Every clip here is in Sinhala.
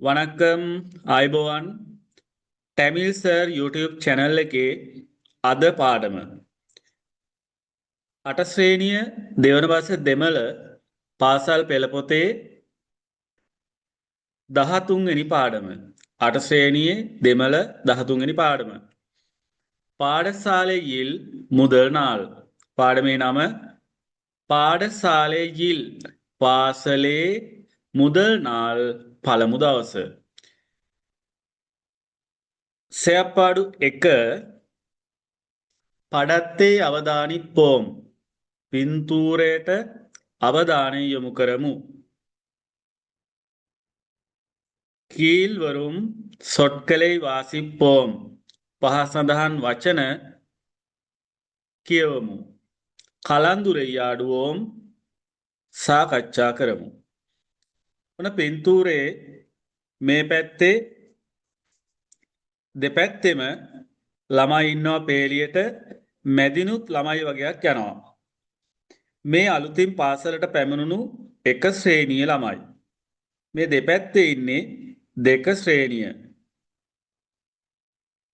වනක්කම් අයිබෝවන් ටැමිල් සර් YouTube චැනල් එකේ අද පාඩම අටශ්‍රේණිය දෙවන බස දෙමළ පාසල් පෙළපොතේ 13 වෙනි පාඩම අටශ්‍රේණියේ දෙමළ 13 වෙනි පාඩම பாடசாலையில் முதல் நாள் පාඩමේ නම පාඩசாலையில் පාසලේ முதல் நாள் පළමු දවස සයපාඩු 1 පඩත්තේ අවධානිප්පෝම් පින්තූරයට අවධානය යොමු කරමු. කීල්වරුම් සොට්කලෙයි වාසිප්පෝම් පහ සඳහන් වචන කියවමු. කලන්දුරෙයාඩුවෝම් සාකච්ඡා කරමු. ඔන පින්තූරේ මේ පැත්තේ දෙපැත්තෙම ළමයි ඉන්නවා පේලියට මැදිනුත් ළමයි වගේක් යනවා. මේ අලුතින් පාසලට පැමිණුණු එක ශ්‍රේණිය ළමයි. මේ දෙපැත්තේ ඉන්නේ දෙක ශ්‍රේණිය.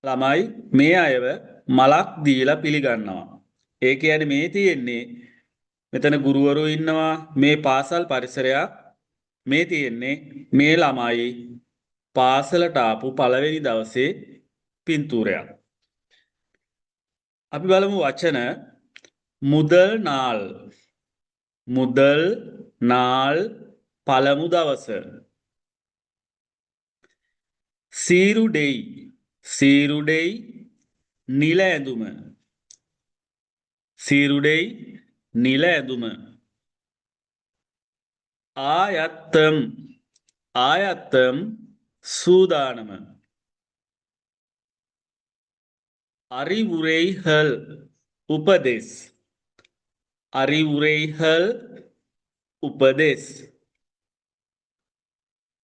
ළමයි මේ අයව මලක් දීලා පිළිගන්නවා. ඒ කියන්නේ මේ තියෙන්නේ මෙතන ගුරුවරු ඉන්නවා මේ පාසල් පරිසරයක් මේ තියෙන්නේ මේ ළමයි පාසලට ආපු පළවෙනි දවසේ පින්තූරයක්. අපි බලමු වචන මුදල් නාල් මුදල් නාල් පළමු දවස සීරුඩෙයි සීරුඩෙයි නිල ඇඳුම සීරුඩෙයි නිල ඇඳුම ආයත්තම් ආයත්තම් සූදානම அறிவுரைகள் උපදෙස් அறிவுரைகள் උපදෙස්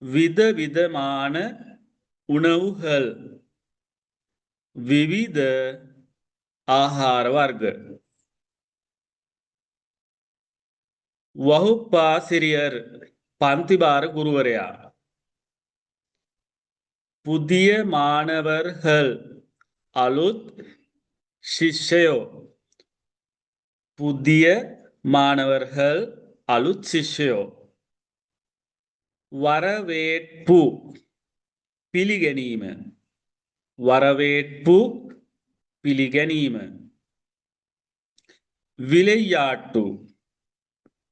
විදවිදමාන උණවුகள் විවිධ ආහාර වර්ග වහුපාසිරියර් පන්තිභාර ගුරුවරයා පුදිය මානවර්හල් අලුත් ශිෂ්‍යයෝ පුදිය මානවර්හල් අලුත් ශිෂ්‍යයෝ වරවේට්පු පිළිගැනීම වරවේට්පු පිළිගැනීම විලෙයාට්ටු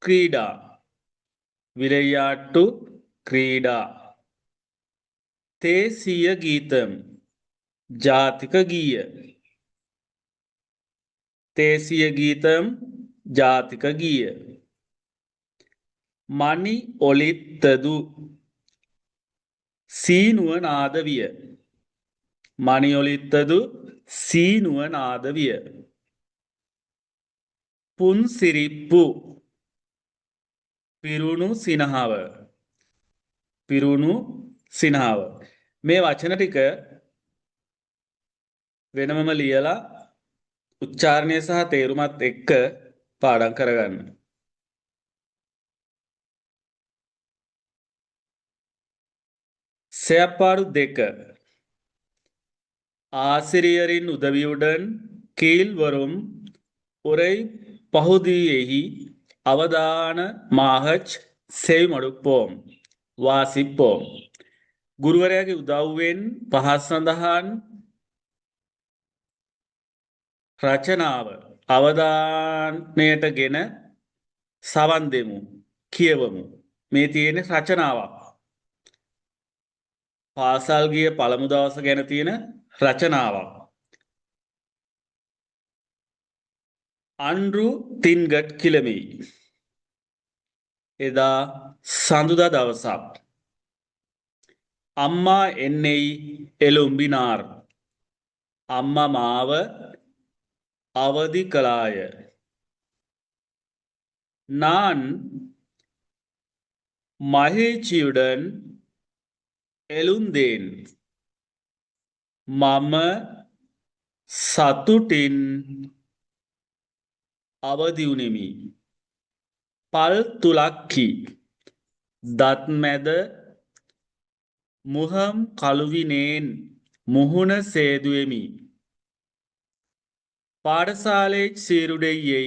ක්‍රීඩා විලෙයාට්ටු ක්‍රීඩා තේසිය ගීතම් ජාතික ගීය තේසිය ගීතම් ජාතික ගීය මණි ඔලිත්තදු සීනුව නාද විය මණි ඔලිත්තදු සීනුව නාද විය පුන්සිරිප්පු පිරුණු සිනහව පිරුණු සිනහව මේ වචන ටික වෙනමම ලියලා උච්චාරණය සහ තේරුමත් එක්ක පාඩම් කරගන්න. செயற்பாடு 2 ஆசிரியரின் உதவியுடன் கீழ்வரும் உரை பகுதியை අවධානමාහච් සෙවිමඩුප්පෝම් වාසිප්පෝම් ගුරුවරයාගේ උදව්වෙන් පහත් සඳහන් රචනාව අවධානයට ගෙන සවන් දෙමු කියවමු. මේ තියෙන රචනාවක් පාසල් ගිය පළමු දවස ගැන තියෙන රචනාවක්. අන්රු තින්ගට් කිලමි එදා සඳුදා දවසක් අම්මා එන්නෙයි එළුම්බිනාර් අම්මා මාව අවදි කළාය. நான் மகிழ்ச்சியுடன் எழுந்தேன். මම සතුටින් අවදි වුනිමි. පල් තුලක්කි දත් මැද முகம் கழுவினேன் முகுண சேதுවෙமி பாடசாலை சீருடையை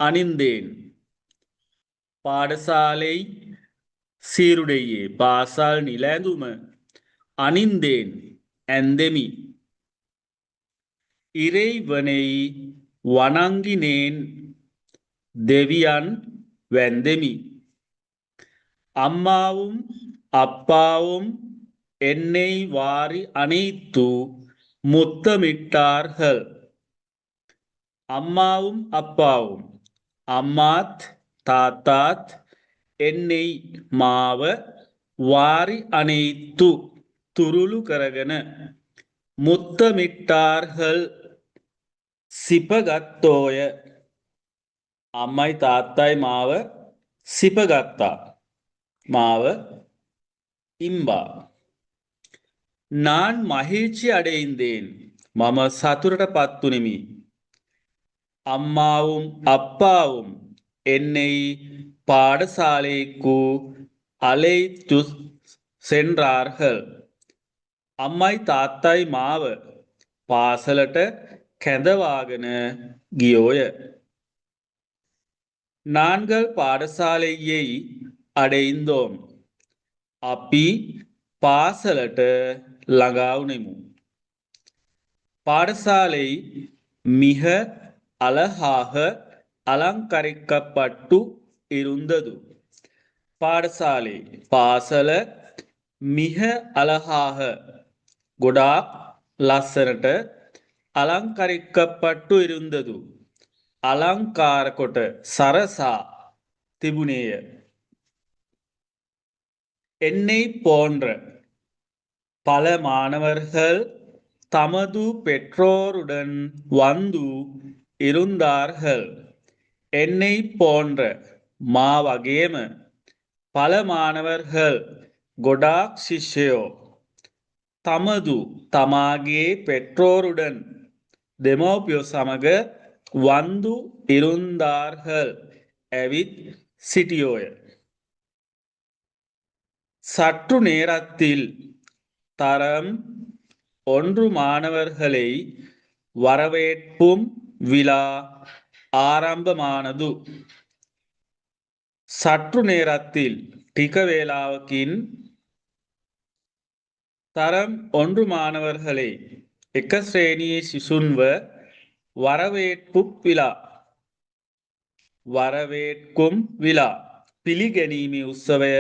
அணிந்தேன் பாடசாலை சீருடையே பாசால் நிலந்தும அணிந்தேன் ඇන්දෙමි இறைவனை வணங்கினேன் දෙවියන් වැන්දෙමි அம்மாவும் அப்பாவும் என்னை வாரி அணைத்து முத்தமிட்டார்கள் அம்மாவும் அப்பாவும் அம்மாத் தாத்தாத் என்னை මාව වාරි අනෙත්තු තුරුළු කරගෙන මුත්තමිට්ටාර්හල් සිපගත්තෝය අම්මයි තාත්තයි මාව සිපගත්තා මාව ඉම්බා நான் மகிழ்ச்சி அடைந்தேன் මම සතුටට පත්තුනෙමි அம்மாவும் அப்பாவும் என்னை பாடசாலைக்கு அழைத்து சென்றார்கள் අම්මයි තාත්තයි මාව පාසලට කැඳවාගෙන ගියෝය நாங்கள் பாடசாலையை அடைந்தோம் අපි පාසලට ළඟා වුනෙමු பாடசாலை மிக அழகாக அலங்கரிக்கப்பட்டு இருந்தது பாடசாலை පාසල மிக அழகாக ගොඩාක් ලස්සනට අලංකරිக்கப்பட்டு இருந்தது අලංකාර කොට සරසා තිබුණේය என்னை போன்ற பல மாணவர்கள் தமது பெற்றோருடன் வந்து இருந்தார்கள் என்னை போன்ற மா වගේම பல மாணவர்கள் ගොඩාක් ශිෂ්‍යයෝ தமது තමාගේ பெற்றோருடன் දෙමව්පියෝ සමග வந்து இருந்தார்கள் ඇවිත් සිටියෝය சற்று நேரத்தில் தரம் 1 மாணவர்களை வரவேற்பும் விழா ආරම්භமானது சற்று நேரத்தில் ටික වේලාවකින් தரம் 1 மாணவர்களை එක ශ්‍රේණියේ සිසුන්ව வரவேற்பும் විලා පිළිගැනීමේ උත්සවය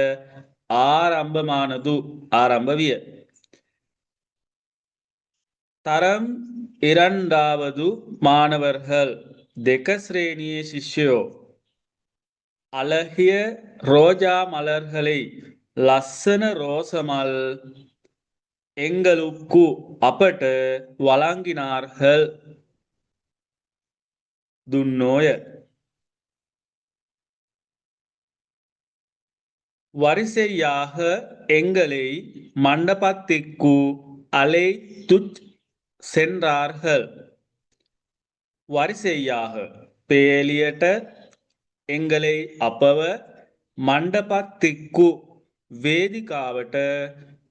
ආරම්භමානது ආරම්භ විය தரம் 2வது மாணவர்கள் දෙක ශ්‍රේණියේ ශිෂ්‍යයෝ அழகிய ரோஜா மலர்களை லස්සන ரோස මල් எங்களுக்கு අපට வழங்கினார்கள் දුන්නෝය வரிசையாக எங்களை மண்டபத்திற்கு அழைத்துச் சென்றார்கள் வரிசையாக பேலிයට எங்களை අපව மண்டபத்திற்கு வேதிකාවට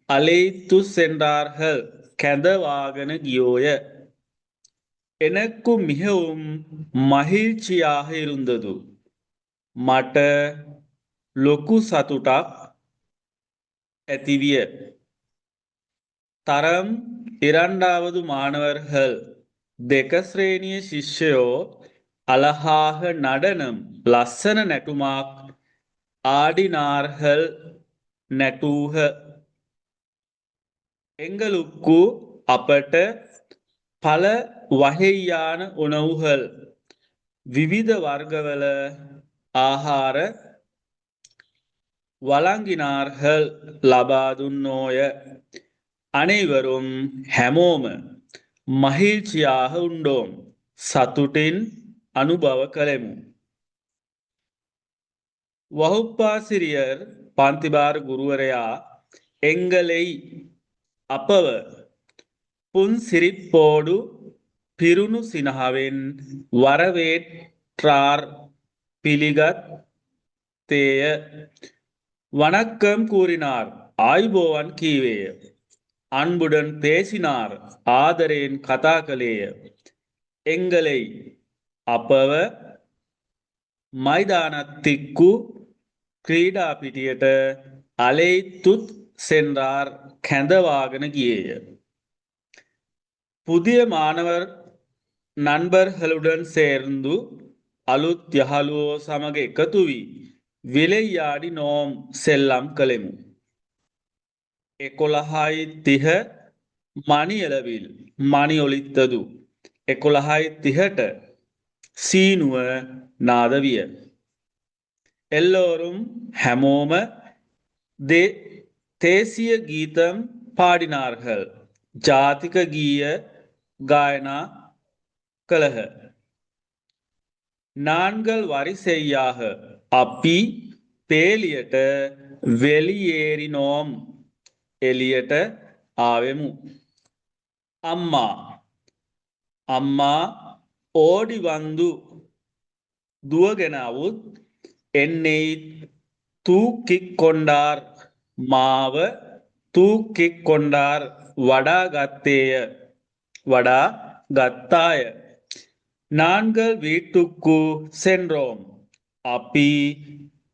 அழைத்து சென்றார்கள் කැඳවාගෙන ගියෝය எனக்கு மிகவும் மகிழ்ச்சியாக இருந்தது මට ලොකු සතුටක් ඇතිවිය தரம் 2வது மாணவர்கள் දෙක ශ්‍රේණියේ ශිෂ්‍යයෝ அழகாக நடனம் லස්සන නැටුමක් ஆடினார்கள் නැටූහ எங்களுக்கு අපට பல வகையான உணவுகள் විවිධ වර්ගවල ආහාර வழங்கினார்கள் ලබා දුන්නෝය அனைவரும் හැමෝම மகிழ்ச்சியாக உண்டோம் சத்துட்டின் அனுபவ கலெமு வகுப்பாசிரியர் பாந்திபார் குருவரையா எங்களை අපව පුන් සිරිප්පෝඩු පිරුණු සිනහවෙන් வரவேற்றார் පිළිගත් தேய வணக்கம் கூறினார் ආයුබෝවන් කීවේය. අන්බුඩන් පේසිනාර් ආදරයෙන් කතා කළේය. එංගලෙයි අපව மைதானத்திற்கு ක්‍රීඩා පිටියට அலைத்துத் சென்றார் කැඳවාගෙන ගියේය. புதிய மாணவர் நண்பர்களுடன் சேர்ந்து අලුත් යහළුවෝ සමග එකතු වී විලෙයාඩි නෝම් සෙල්ලම් කළෙමු. 11:30 මණියලවිල් මණි ඔලිත්තදු 11:30ට සීනුව නාද විය. எல்லோரும் හැමෝම தேசிய கீதம் பாடினார்கள். ஜாதிக கீய காயனா கலக. நான்கள் வரிசையாக அப்பி பேலியட்ட வெளியேறினோம். එලියට ආවෙමු. අම්මා අම්මා ඕඩිවන්දු දුවගෙනවුත් එන්නෙයි තූකික් කොන්ඩාර් මාව තූකික් කොන්ඩාර් වඩා ගත්තේය වඩා ගත්තාය. நான்கள் வீட்டுக்கு சென்றோம். අපි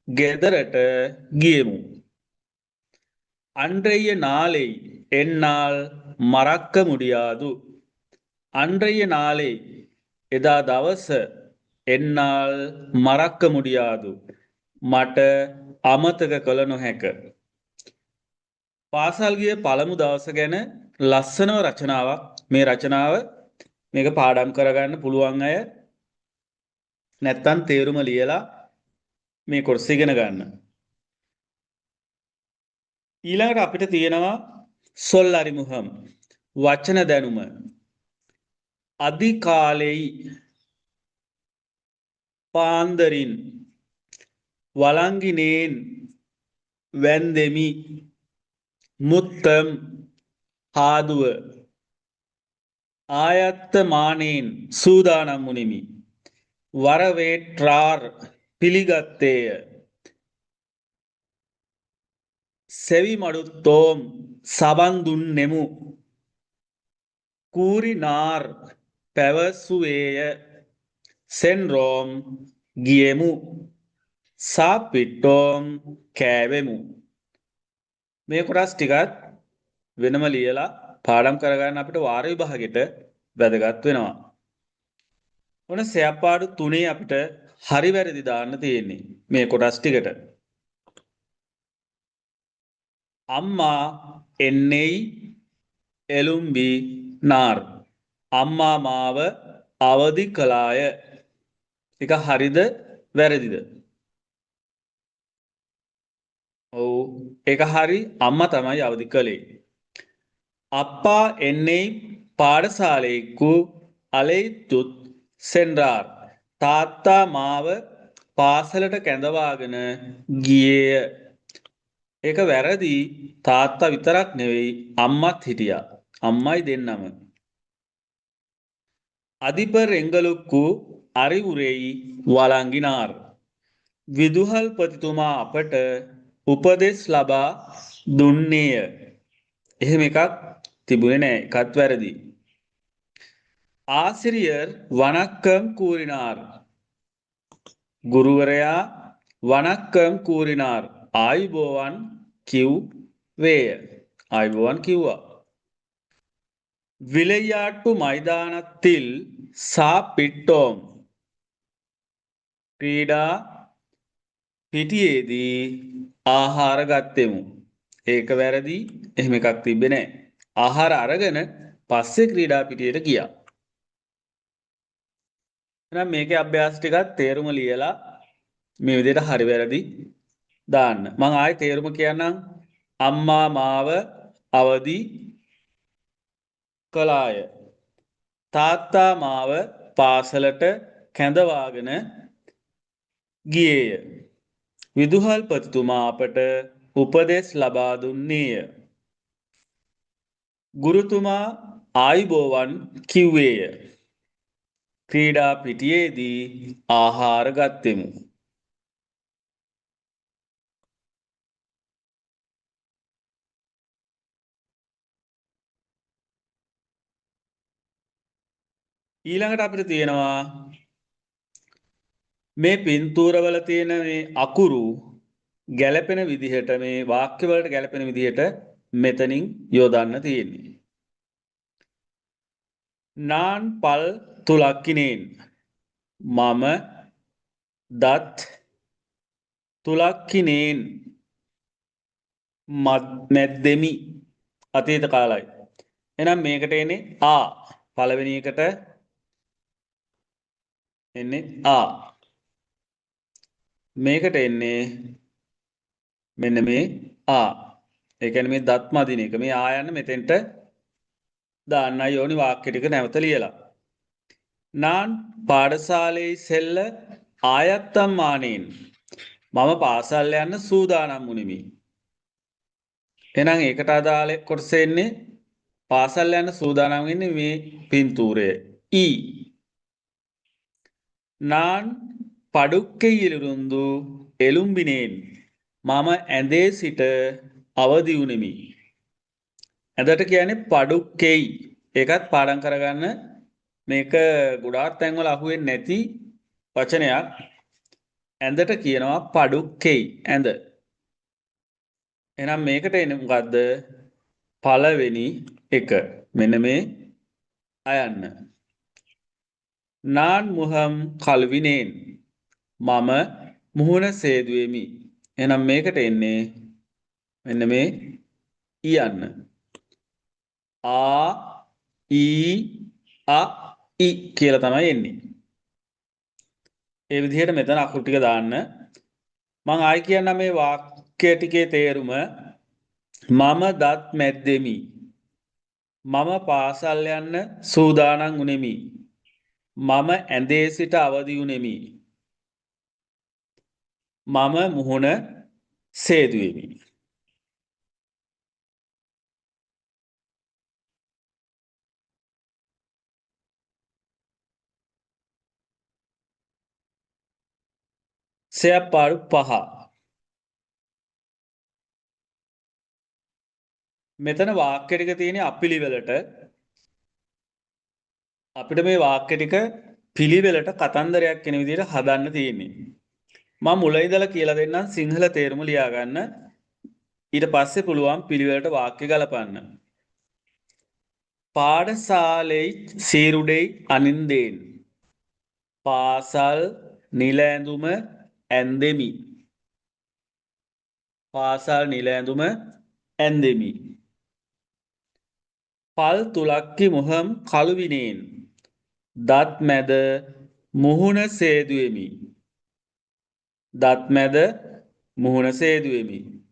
ගෙදරට ගියෙමු. அன்றைய நாளை என்னால் மறக்க முடியாது. அன்றைய நாளை එදා දවස එන්னால் මරක්ක මුඩියාදු මට අමතක කළ නොහැක. පාසල්ගිය පළමු දවස ගැන ලස්සනව රචනාවක්. මේ රචනාව මේක පාඩම් කරගන්න පුළුවන් අය නැත්තන් තේරුම ලියලා මේ කොටස ඉගෙන ගන්න. ඊළඟට අපිට තියෙනවා සොල්ලරිමුහම් වචන දැනුම. අධිකාලෙයි පාන්දරින් වලංගිනේන් වැන්දෙමි මුත්තම් හාදුව ආයත්ත මානයෙන් සූදානම් වුනිමි. වරවේට්‍රාර් පිළිගත්තේය. සෙවිමඩුත්තෝම් සබන්දුන් නෙමු. කූරිනාර් පැවසුවේය. සෙන්රෝම් ගියෙමු. සාපිට්ටෝම් කෑවෙමු. මේ කොටස් ටිකත් වෙනම ලියලා පාඩම් කරගන්න අපිට වාර විභාගෙට වැදගත් වෙනවා. ඔන්න සැප්පාඩු 3 අපිට හරි වැරදි දාන්න තියෙන්නේ මේ කොටස් ටිකට. අම්මා එන්නෙයි එළුම්බි නාර්. අම්මා මාව අවදි කළාය. එක හරිද වැරදිද? ඔව් ඒක හරි. අම්මා තමයි අවදි කළේ. அப்பா என்னை பாடசாலைக்கு அழைத்துත් சென்றார். තාත්තා මාව පාසලට කැඳවාගෙන ගියේය. ඒක වැරදි. තාත්තා විතරක් නෙවෙයි අම්මත් හිටියා. අම්මයි දෙන්නම. அதிபர் எங்களுக்கு அறிவுரையை வழங்கினார். විදුහල්පතිතුමා අපට උපදෙස් ලබා දුන්නේය. එහෙම එකක් තිබුණේ නෑ. එකත් වැරදි. ආසිරියර් වනක්කම් கூறினார். ගුරුවරයා වනක්කම් கூறினார். ආයුබෝවන් කිව්වේය. ආයුබෝවන් කිව්වා. விளையாட்டு மைதானத்தில் சாப்பிட்டோம். ක්‍රීඩා පිටියේදී ආහාර ගත්තෙමු. ඒක වැරදි. එහෙම එකක් තිබ්බේ නෑ. ආහාර අරගෙන පස්සේ ක්‍රීඩා පිටියට ගියා. එහෙනම් මේකේ අභ්‍යාස ටිකක් තේරුම ලියලා මේ විදිහට හරි වැරදි දාන්න. මම ආයෙ තේරුම කියන්නම්. අම්මා මාව අවදි කළාය. තාත්තා මාව පාසලට කැඳවාගෙන ගියේය. විදුහල්පතිතුමා අපට උපදෙස් ලබා දුන්නේය. ගුරුතුමා ආයුබෝවන් කිව්වේය. ක්‍රීඩා පිටියේදී ආහාර ගත්තෙමු. ඊළඟට අපිට තියෙනවා මේ පින්තූරවල තියෙන මේ අකුරු ගැලපෙන විදිහට මේ වාක්‍යවලට ගැලපෙන විදිහට මෙතනින් යොදන්න තියෙන්නේ. නාන් පල් තුලක්කිනේන් මම දත් තුලක්කිනේන් මැද්දෙමි අතීත කාලයි. එනම් මේකට එන්නේ පළවෙනි එකට එන්නේ මේකට එන්නේ මෙන්න මේ ඒ කියන්නේ මේ දත් මදින එක. මේ යන්න මෙතෙන්ට දාන්නයි ඕනි වාක්‍ය ටික නැවත ලියලා. නාන් පාඩශාලේ සෙල්ල ආයත්තම් මානේන් මම පාසල් යන්න සූදානම් වුනිමි. එහෙනම් ඒකට අදාළ කොටස එන්නේ පාසල් යන්න සූදානම් වෙන්නේ මේ පින්තූරය. நான் படுக்கையிலிருந்து எழும்பினேன் මම ඇඳේ සිට අවදි වුනිමි. ඇඳට කියන්නේ පඩුක්කෙයි. ඒකත් පාඩම් කරගන්න මේක ගොඩාක් තැන්වල අහුවෙන්නේ නැති වචනයක්. ඇඳට කියනවා පඩුක්කෙයි ඇඳ. එහෙනම් මේකට එන්නේ මොකද්ද? පළවෙනි එක. මෙන්න මේ අයන්න. நான் முகம் කල්විනේන් මම මුහුණ සේදුවෙමි. එහෙනම් මේකට එන්නේ මෙන්න මේ යන්න. ඊ කියලා තමයි එන්නේ. ඒ විදිහට මෙතන අකුරු ටික දාන්න. මම ආයි කියන්නම් මේ වාක්‍ය ටිකේ තේරුම. මම දත් මැද්දෙමි. මම පාසල් යන්න සූදානම් වුනිමි. මම ඇඳේ සිට අවදි වුනිමි. මම මුහුණ සේදුවෙමි. සයපාඩු 5. මෙතන වාක්‍ය ටික තියෙන අපිලිවෙලට අපිට මේ වාක්‍ය ටික පිළිවෙලට කතන්දරයක් වෙන විදිහට හදන්න තියෙන්නේ. මම මුල ඉඳලා කියලා දෙන්නම් සිංහල තේරුම ලියා ගන්න. ඊට පස්සේ පුළුවන් පිළිවෙලට වාක්‍ය ගලපන්න. පාඩශාලෙයි සීරුඩෙයි අනින්දේන් පාසල් නිල ඇඳුම ඇන්දෙමි. පාසල් නිල ඇඳුම ඇන්දෙමි. පල් තුලක්කි මුහම් කළුවිනේන් දත් මැද මුහුණ සේදුවෙමි. දත් මැද මුහුණ සේදුවෙමි.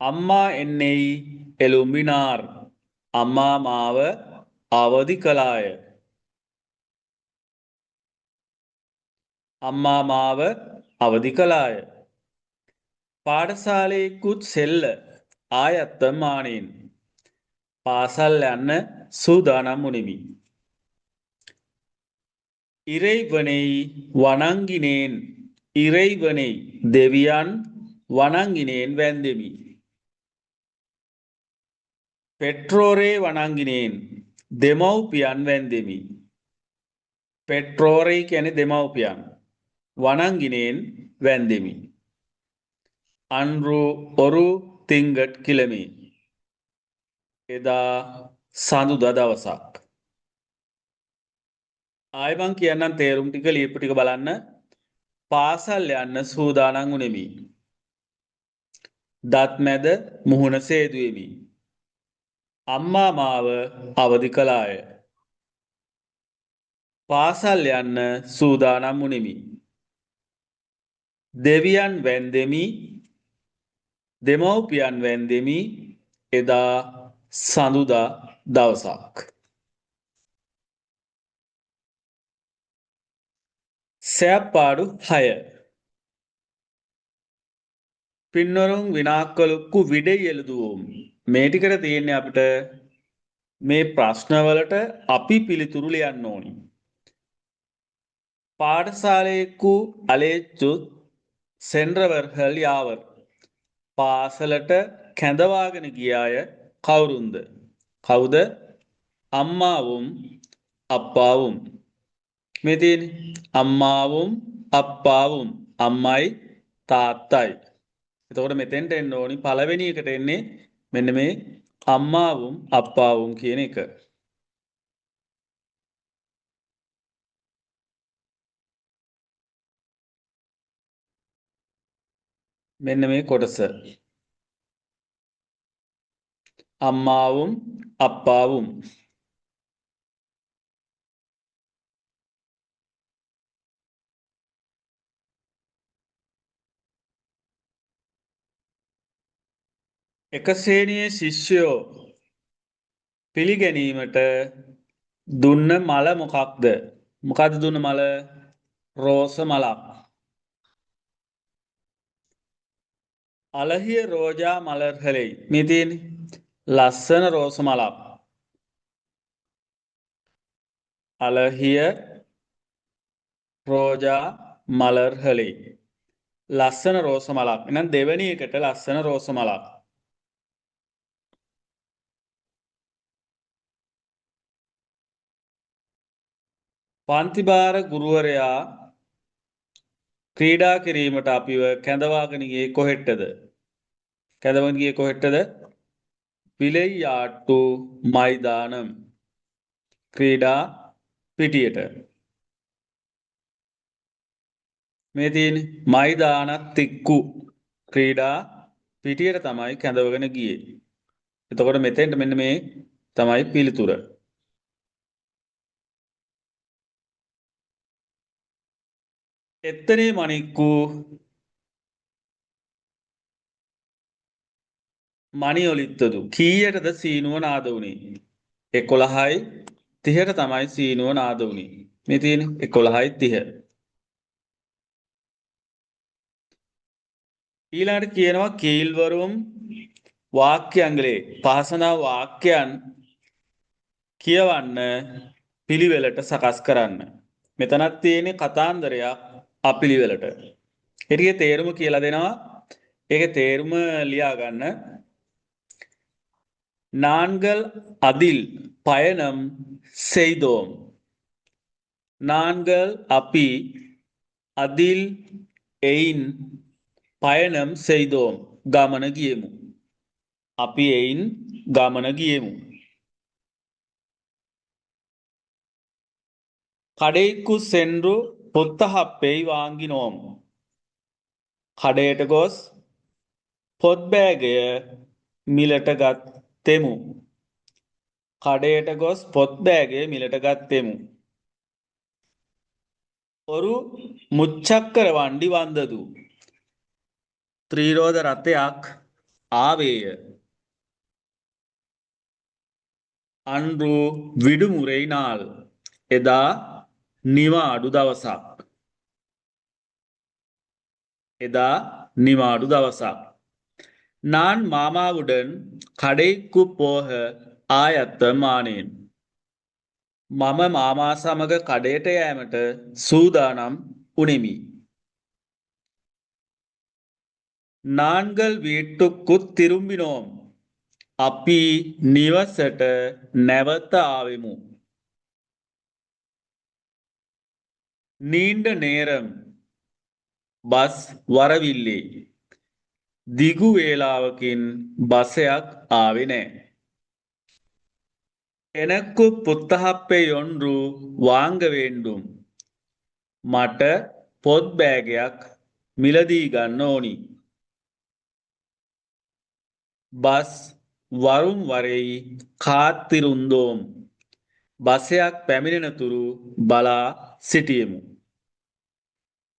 අම්මා එන්නෙයි එළුම්බිනාර් අම්මා මාව අවදි කළාය. අම්මා මාව අවදි කළාය. පාඩශාලේකුත් සෙල්ල ආයත්ත මානෙන් පාසල් යන්න සූදානම් වුනිමි. ඉරෙයිවනෙයි වනංගිනේන් ඉරෙයිවනෙයි දෙවියන් වනංගිනේන් වැන්දෙමි. පෙට්‍රෝරේ වනංගිනේන් දෙමව්පියන් වැන්දෙමි. පෙට්‍රෝරේ කියන්නේ දෙමව්පියන් වනංගිනේන් වැන්දෙමි. අන්රු ඔරු තිංගට් කිලමි. එදා සඳුදා දවසක්. ආයෙමන් කියන්නම් තේරුම් ටික ලියපු ටික බලන්න. පාසල් යන්න සූදානම් වුනිමි. දත් මැද මුහුණ සේදුවෙමි. අම්මා මාව අවදි කළාය. පාසල් යන්න සූදානම් වුනිමි. දෙවියන් වැන්දෙමි. දෙමව්පියන් වැන්දෙමි. එදා සඳුදා දවසක්. සෑපාඩු 6. පින්නොරුන් විනාක්කලුක්කු විඩෙයි එළුදුවෝම්. මේ ටිකට තියෙන්නේ අපිට මේ ප්‍රශ්නවලට අපි පිළිතුරු ලියන්න ඕනි. පාඩශාලේකු අලේච්චුත් සෙන්රවර්හල් යාවර්. පාසලට කැඳවාගෙන ගිය අය කවුරුන්ද? කවුද? අම්මාவும் අප්පාවුම්. මේ තියෙන්නේ අම්මාවුම් අප්පාවුම් අම්මයි තාත්තයි. එතකොට මෙතෙන්ට එන්න ඕනි පළවෙනි එකට එන්නේ මෙන්න මේ අම්මාවුම් අප්පාවුම් කියන එක. මෙන්න මේ කොටස. අම්මාවුම් අප්පාවුම්. එක ශ්‍රේණියේ ශිෂ්‍යයෝ පිළිගැනීමට දුන්න මල මොකක්ද? මොකක්ද දුන්න මල? රෝස මලක්. අලහිය රෝජා මලර්හලෙයි. මේ තියෙන්නේ ලස්සන රෝස මලක්. අලහිය රෝජා මලර්හලෙයි. ලස්සන රෝස මලක්. එහෙනම් දෙවෙනි එකට ලස්සන රෝස මලක්. පන්තිභාර ගුරුවරයා ක්‍රීඩා කිරීමට අපිව කැඳවාගෙන ගියේ කොහෙටද? කැඳවගෙන ගියේ කොහෙටද? විලෙයාට්ටු මයිදානම්. ක්‍රීඩා පිටියට. මේ තියෙන්නේ මයිදානත් තික්කු. ක්‍රීඩා පිටියට තමයි කැඳවගෙන ගියේ. එතකොට මෙතෙන්ට මෙන්න මේ තමයි පිළිතුර. එත්තනේ මණික්කු මණිඔලිත්තදු කීයටද සීනුව නාද වුණේ? 11යි 30ට තමයි සීනුව නාද වුණේ. මේ තියෙන්නේ 11යි 30. ඊළඟට කියනවා කීල්වරුම් වාක්‍යංගලේ පහසනා වාක්‍යයන් කියවන්න පිළිවෙලට සකස් කරන්න. මෙතනත් තියෙන්නේ කතාන්දරයක් අපිළිවෙලට. ඒකේ තේරුම කියලා දෙනවා. ඒකේ තේරුම ලියා ගන්න. நான்கள் அதில் பயணம் செய்தோம். நான்கள் අපි அதில் එයින් பயணம் செய்தோம். ගමන ගියෙමු. අපි එයින් ගමන ගියෙමු. කඩේක්කු සෙන්රු පොත්තහප්පෙයි වාංගිනෝම්. කඩයට ගොස් පොත්බෑගය මිලට ගත්තෙමු. කඩයට ගොස් පොත්බෑගය මිලට ගත්තෙමු. ඔරු මුච්චක්කර වණ්ඩි වන්දදු. ත්‍රීරෝධ රථයක් ආවේය. අන්රු විඩුමුරෙයි නාල්. එදා නිවාඩු දවසක්. එදා නිවාඩු දවසක්. நான் மாமாவுடன் கடைக்கு போக ආයත්තමානයෙන්. මම මාමා සමග කඩයට යෑමට සූදානම් උනෙමි. நான்கள் வீட்டுக்குத் திரும்பினோம். අපි නිවසට නැවත ආවෙමු. நீண்ட நேரம் බස් වරවිල්ලේ. දිගු වේලාවකින් බසයක් ආවේ නෑ. එනක්කු පුත්තහප්පෙයොන්රු වාංග වේන්ඩුම්. මට පොත් බෑගයක් මිලදී ගන්න ඕනි. බස් වරුම් වරෙයි කාත්තිරුන්දෝම්. බසයක් පැමිණෙනතුරු බලා සිටියමු.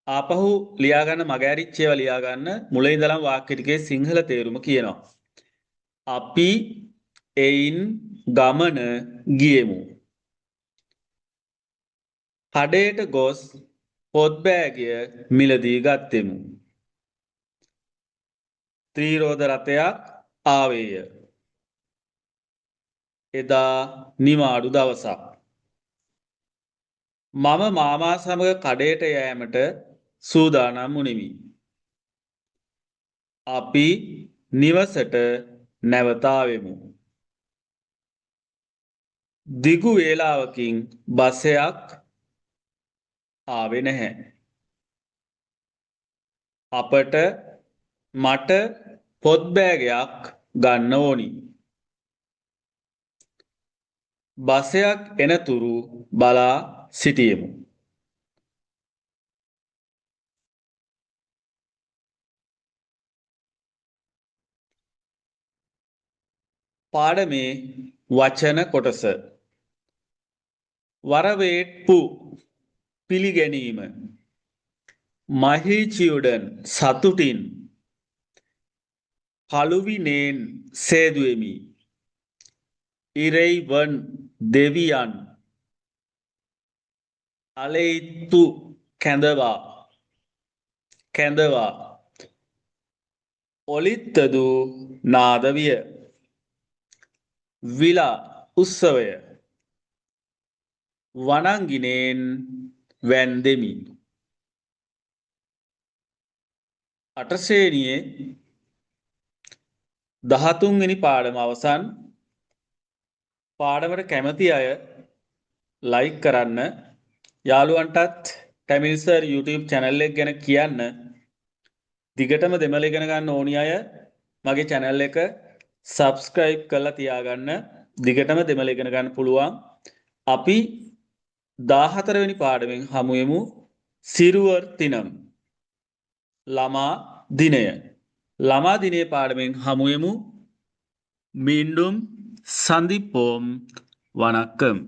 ආපහු ලියාගන්න මගෑරිච්චේව ලියාගන්න මුල ඉඳලම වාක්‍ය ටිකේ සිංහල තේරුම කියනවා. අපි එයින් ගමන ගියෙමු. කඩේට ගොස් පොත්බෑගය මිලදී ගත්තෙමු. ත්‍රීරෝධ රථයක් ආවේය. එදා නිවාඩු දවසක්. මම මාමා සමග කඩයට යෑමට සූදානම් වුනිමි. අපි නිවසට නැවතාවෙමු. දිගු වේලාවකින් බසයක් ආවේ නැහැ. අපට මට පොත් බෑගයක් ගන්න ඕනි. බසයක් එනතුරු බලා සිටියෙමු. පාඩමේ වචන කොටස. වරවේට්පු පිළිගැනීම. මහීචියුඩන් සතුටින් කළුවිනේන් සේදුවෙමි. ඉරෙයිවන් දෙවියන් අලෙයිත්තු කැඳවා ඔලිත්තදු නාදවිය. විලා උත්සවය වනංගිනයෙන් වැන්දෙමි. අටසේනියේ 13 වෙනි පාඩම අවසන්. පාඩමට කැමති අය ලයික් කරන්න, යාළුවන්ටත් ටැමිල් සර් YouTube channel එක ගැන කියන්න. දිගටම දෙමළ ඉගෙන ගන්න ඕනි අය මගේ channel එක subscribe කරලා තියාගන්න. දිගටම දෙමළ ඉගෙන ගන්න පුළුවන්. අපි 14 වෙනි පාඩමෙන් හමු වෙමු. සිරුවර් තිනම් ළමා දිනය. ළමා දිනයේ පාඩමෙන් හමු වෙමු. மீண்டும் சந்திப்போம். வணக்கம்.